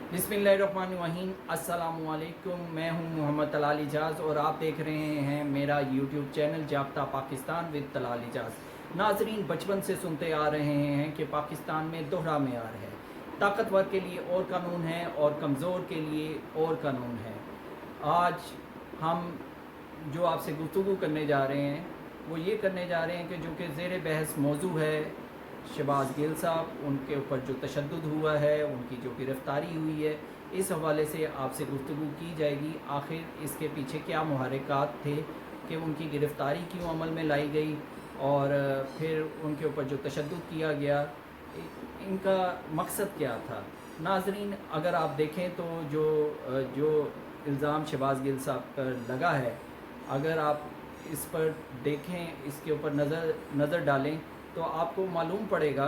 बिस्मिल्लाहिर्रहमानिर्रहीम। अस्सलामुअलैकुम। मैं हूं मोहम्मद तलाल इजाज़ और आप देख रहे हैं मेरा यूट्यूब चैनल जाब्ता पाकिस्तान विद तलाल इजाज़। नाजरीन, बचपन से सुनते आ रहे हैं कि पाकिस्तान में दोहरा मेयार है। ताकतवर के लिए और कानून है और कमज़ोर के लिए और कानून है। आज हम जो आपसे गुफ्तगू करने जा रहे हैं वो ये करने जा रहे हैं कि जो कि ज़ेर बहस मौजू है शहबाज गिल साहब, उनके ऊपर जो तशद्दुद हुआ है, उनकी जो गिरफ़्तारी हुई है, इस हवाले से आपसे गुफ्तगू की जाएगी। आखिर इसके पीछे क्या मुहर्रिकात थे कि उनकी गिरफ़्तारी क्यों अमल में लाई गई और फिर उनके ऊपर जो तशद्दुद किया गया, इनका मकसद क्या था। नाजरीन, अगर आप देखें तो जो इल्ज़ाम शहबाज गिल साहब पर लगा है, अगर आप इस पर देखें, इसके ऊपर नज़र डालें तो आपको मालूम पड़ेगा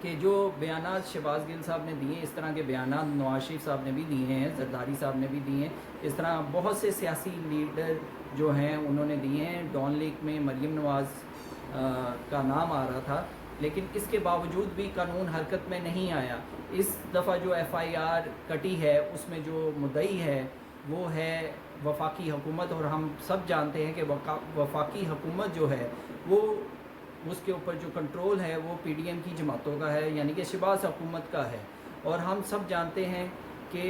कि जो बयानात शहबाज गिल साहब ने दिए, इस तरह के बयानात नवाज शरीफ साहब ने भी दिए हैं, जरदारी साहब ने भी दिए हैं, इस तरह बहुत से सियासी लीडर जो हैं उन्होंने दिए हैं। डॉन लीग में मरीम नवाज़ का नाम आ रहा था, लेकिन इसके बावजूद भी कानून हरकत में नहीं आया। इस दफ़ा जो FIR कटी है उसमें जो मुद्दई है वो है वफाकी हुकूमत, और हम सब जानते हैं कि वफाकी हुकूमत जो है वो उसके ऊपर जो कंट्रोल है वो PDM की जमातों का है, यानी कि शहबाज हुकूमत का है। और हम सब जानते हैं कि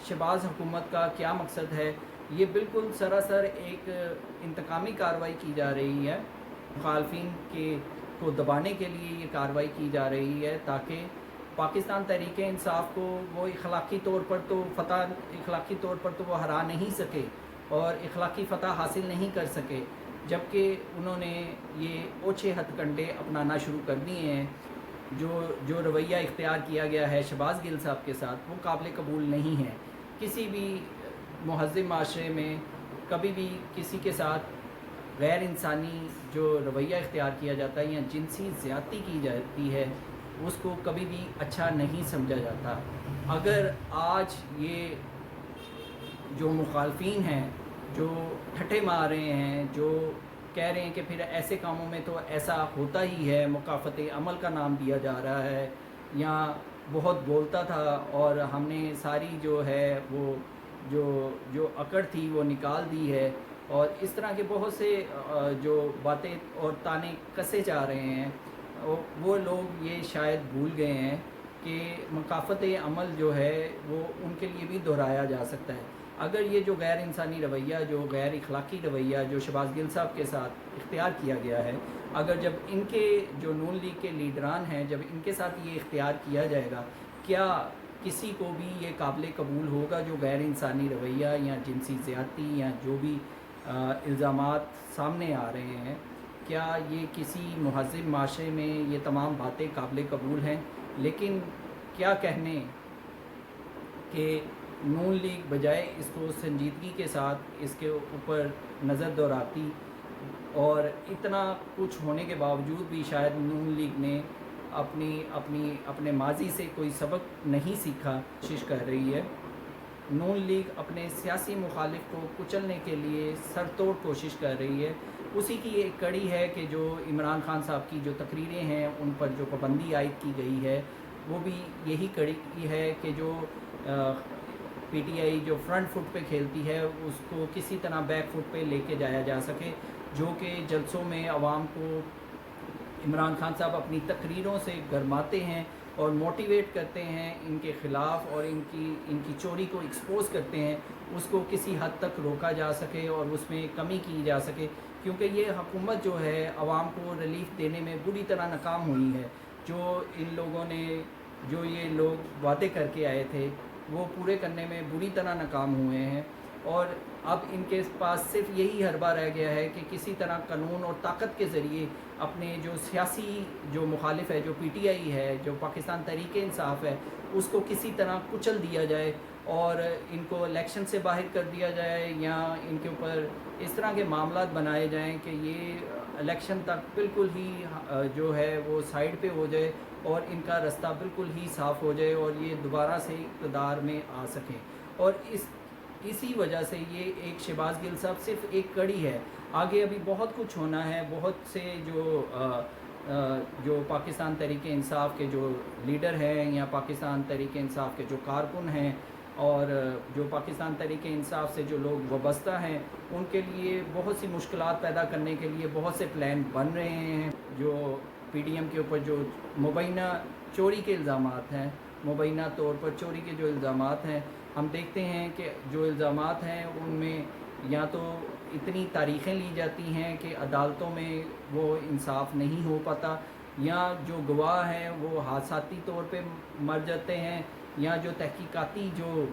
शहबाज हुकूमत का क्या मकसद है। ये बिल्कुल सरासर एक इंतकामी कार्रवाई की जा रही है, मुखालफिन को दबाने के लिए ये कार्रवाई की जा रही है ताकि पाकिस्तान तहरीक इंसाफ को वो इखलाकी तौर पर तो वो हरा नहीं सके और इखलाकी फ़तह हासिल नहीं कर सके, जबकि उन्होंने ये ओछे हथकंडे अपनाना शुरू कर दिए हैं। जो रवैया इख्तियार किया गया है शहबाज गिल साहब के साथ वो काबिल कबूल नहीं है। किसी भी महज़्ज़ब माशरे में कभी भी किसी के साथ गैर इंसानी जो रवैया इख्तियार किया जाता है या जिनसी ज़्यादती की जाती है उसको कभी भी अच्छा नहीं समझा जाता। अगर आज ये जो मुखालफिन हैं जो ठट्ठे मार रहे हैं, जो कह रहे हैं कि फिर ऐसे कामों में तो ऐसा होता ही है, मुकाफ़त अमल का नाम दिया जा रहा है, या बहुत बोलता था और हमने सारी जो है वो जो अकड़ थी वो निकाल दी है, और इस तरह के बहुत से जो बातें और ताने कसे जा रहे हैं, वो लोग ये शायद भूल गए हैं कि मुकाफ़त अमल जो है वो उनके लिए भी दोहराया जा सकता है। अगर ये जो गैर इंसानी रवैया, जो गैर इखलाकी रवैया जो शहबाज गिल साहब के साथ इख्तियार किया गया है, अगर जब इनके जो नून लीग के लीडरान हैं जब इनके साथ ये इख्तियार किया जाएगा, क्या किसी को भी ये काबिल कबूल होगा जो गैर इंसानी रवैया या जिनसी ज़्यादती या जो भी इल्ज़ामात सामने आ रहे हैं, क्या ये किसी महज़्ज़ब माशरे में ये तमाम बातें काबिल कबूल हैं। लेकिन क्या कहने कि नून लीग बजाय इसको संजीदगी के साथ इसके ऊपर नज़र दौड़ाती, और इतना कुछ होने के बावजूद भी शायद नून लीग ने अपने माजी से कोई सबक नहीं सीखा, कोशिश कर रही है। नून लीग अपने सियासी मुखालिफ को कुचलने के लिए सरतोड़ कोशिश कर रही है। उसी की एक कड़ी है कि जो इमरान खान साहब की जो तकरीरें हैं उन पर जो पाबंदी आयद की गई है, वो भी यही कड़ी है कि जो PTI जो फ्रंट फुट पे खेलती है उसको किसी तरह बैक फुट पे लेके जाया जा सके, जो कि जलसों में आवाम को इमरान खान साहब अपनी तकरीरों से गरमाते हैं और मोटिवेट करते हैं इनके ख़िलाफ़, और इनकी चोरी को एक्सपोज़ करते हैं, उसको किसी हद तक रोका जा सके और उसमें कमी की जा सके, क्योंकि ये हुकूमत जो है आवाम को रिलीफ देने में बुरी तरह नाकाम हुई है। जो इन लोगों ने जो ये लोग वादे करके आए थे वो पूरे करने में बुरी तरह नाकाम हुए हैं, और अब इनके पास सिर्फ यही हरबा रह गया है कि किसी तरह कानून और ताकत के ज़रिए अपने जो सियासी जो मुखालिफ है, जो PTI है, जो पाकिस्तान तहरीक इंसाफ है, उसको किसी तरह कुचल दिया जाए और इनको इलेक्शन से बाहर कर दिया जाए, या इनके ऊपर इस तरह के मामलात बनाए जाएं कि ये इलेक्शन तक बिल्कुल ही जो है वो साइड पे हो जाए और इनका रास्ता बिल्कुल ही साफ़ हो जाए और ये दोबारा से इक़्तिदार में आ सकें। और इसी वजह से ये एक शहबाज गिल साहब सिर्फ एक कड़ी है, आगे अभी बहुत कुछ होना है। बहुत से जो جو پاکستان تحریک انصاف کے جو لیڈر ہیں یا پاکستان تحریک انصاف کے جو کارکن ہیں اور جو پاکستان تحریک انصاف سے جو لوگ وابستہ ہیں ان کے لیے بہت سی مشکلات پیدا کرنے کے لیے بہت سے پلان بن رہے ہیں. جو پی ڈی ایم کے اوپر جو مبینہ چوری کے الزامات ہیں، مبینہ طور پر چوری کے جو الزامات ہیں، ہم دیکھتے ہیں کہ جو الزامات ہیں ان میں یا تو اتنی تاریخیں لی جاتی ہیں کہ عدالتوں میں وہ انصاف نہیں ہو پاتا، یا جو گواہ ہیں وہ حادثاتی طور پہ مر جاتے ہیں، یا جو تحقیقاتی جو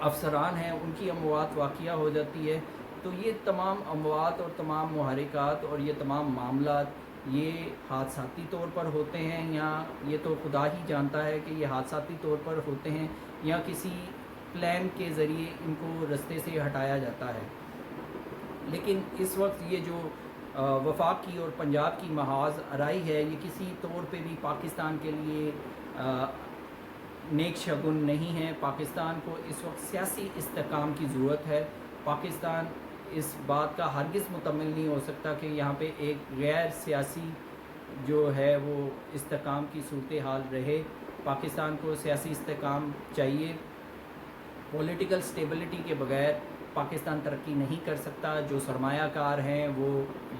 افسران ہیں ان کی اموات واقعہ ہو جاتی ہے. تو یہ تمام اموات اور تمام محرکات اور یہ تمام معاملات یہ حادثاتی طور پر ہوتے ہیں، یا یہ تو خدا ہی جانتا ہے کہ یہ حادثاتی طور پر ہوتے ہیں یا کسی پلان کے ذریعے ان کو رستے سے ہٹایا جاتا ہے. لیکن اس وقت یہ جو وفاق کی اور پنجاب کی محاذ آرائی ہے، یہ کسی طور پہ بھی پاکستان کے لیے نیک شگن نہیں ہے. پاکستان کو اس وقت سیاسی استحکام کی ضرورت ہے. پاکستان اس بات کا ہرگز متمل نہیں ہو سکتا کہ یہاں پہ ایک غیر سیاسی جو ہے وہ استحکام کی صورتحال رہے. پاکستان کو سیاسی استحکام چاہیے. پولیٹیکل سٹیبلٹی کے بغیر پاکستان ترقی نہیں کر سکتا. جو سرمایہ کار ہیں وہ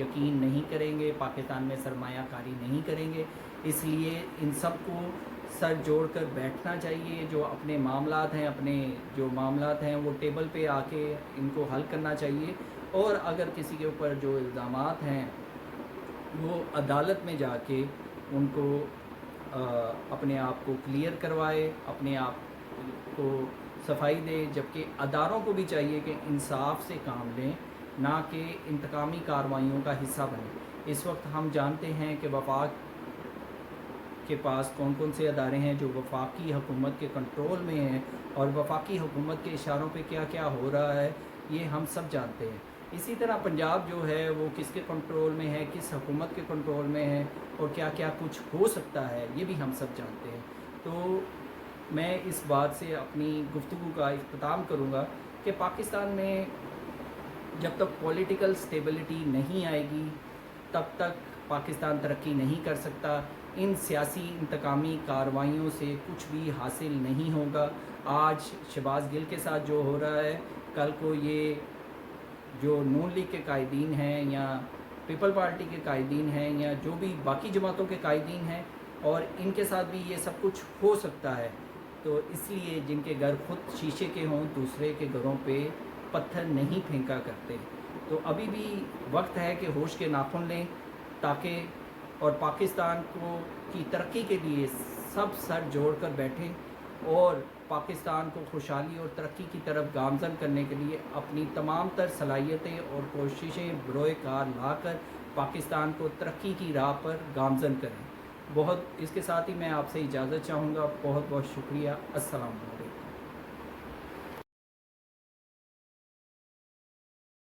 یقین نہیں کریں گے، پاکستان میں سرمایہ کاری نہیں کریں گے. اس لیے ان سب کو سر جوڑ کر بیٹھنا چاہیے. جو اپنے معاملات ہیں وہ ٹیبل پہ آ کے ان کو حل کرنا چاہیے. اور اگر کسی کے اوپر جو الزامات ہیں وہ عدالت میں جا کے ان کو اپنے آپ کو کلیئر کروائے، اپنے آپ کو صفائی دے. جبکہ اداروں کو بھی چاہیے کہ انصاف سے کام لیں، نہ کہ انتقامی کارروائیوں کا حصہ بنیں. اس وقت ہم جانتے ہیں کہ وفاق کے پاس کون کون سے ادارے ہیں جو وفاقی حکومت کے کنٹرول میں ہیں، اور وفاقی حکومت کے اشاروں پہ کیا کیا ہو رہا ہے یہ ہم سب جانتے ہیں. اسی طرح پنجاب جو ہے وہ کس کے کنٹرول میں ہے، کس حکومت کے کنٹرول میں ہے، اور کیا کیا کچھ ہو سکتا ہے یہ بھی ہم سب جانتے ہیں. تو میں اس بات سے اپنی گفتگو کا اختتام کروں گا کہ پاکستان میں جب تک پولیٹیکل سٹیبلٹی نہیں آئے گی تب تک پاکستان ترقی نہیں کر سکتا. ان سیاسی انتقامی کارروائیوں سے کچھ بھی حاصل نہیں ہوگا. آج شہباز گل کے ساتھ جو ہو رہا ہے، کل کو یہ جو نون لیگ کے قائدین ہیں یا پیپل پارٹی کے قائدین ہیں یا جو بھی باقی جماعتوں کے قائدین ہیں، اور ان کے ساتھ بھی یہ سب کچھ ہو سکتا ہے. تو اس لیے جن کے گھر خود شیشے کے ہوں دوسرے کے گھروں پہ پتھر نہیں پھینکا کرتے. تو ابھی بھی وقت ہے کہ ہوش کے ناخن لیں، تاکہ اور پاکستان کی ترقی کے لیے سب سر جوڑ کر بیٹھیں اور پاکستان کو خوشحالی اور ترقی کی طرف گامزن کرنے کے لیے اپنی تمام تر صلاحیتیں اور کوششیں بروئے کار لا کر پاکستان کو ترقی کی راہ پر گامزن کریں. اس کے ساتھ ہی میں آپ سے اجازت چاہوں گا. بہت بہت شکریہ. السلام علیکم.